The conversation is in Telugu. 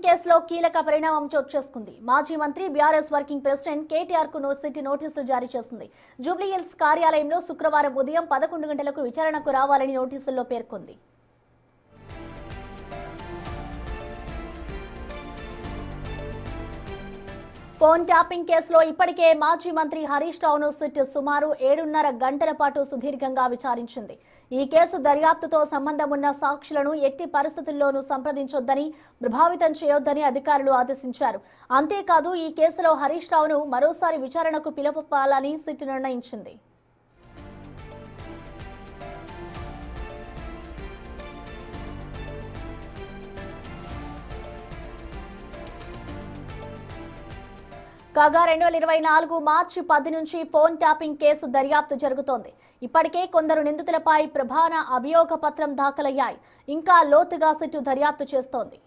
కేసులో కీలక పరిణామం చోటు చేసుకుంది. మాజీ మంత్రి బీఆర్ఎస్ వర్కింగ్ ప్రెసిడెంట్ కేటీఆర్ కు సిటీ నోటీసులు జారీ చేసింది. జూబ్లీహిల్స్ కార్యాలయంలో శుక్రవారం ఉదయం 11 గంటలకు విచారణకు రావాలని నోటీసుల్లో పేర్కొంది. ఫోన్ ట్యాపింగ్ కేసులో ఇప్పటికే మాజీ మంత్రి హరీష్ రావును సిట్ సుమారు 7.5 గంటల పాటు సుదీర్ఘంగా విచారించింది. ఈ కేసు దర్యాప్తుతో సంబంధం ఉన్న సాక్షులను ఎట్టి పరిస్థితుల్లోనూ సంప్రదించొద్దని, ప్రభావితం చేయొద్దని అధికారులు ఆదేశించారు. అంతేకాదు ఈ కేసులో హరీష్ రావును మరోసారి విచారణకు పిలుపాలని సిట్ నిర్ణయించింది. కాగా 2024 మార్చి 10 నుంచి ఫోన్ ట్యాపింగ్ కేసు దర్యాప్తు జరుగుతోంది. ఇప్పటికే కొందరు నిందితులపై ప్రధాన అభియోగ పత్రం దాఖలయ్యాయి. ఇంకా లోతుగా సిట్ దర్యాప్తు చేస్తోంది.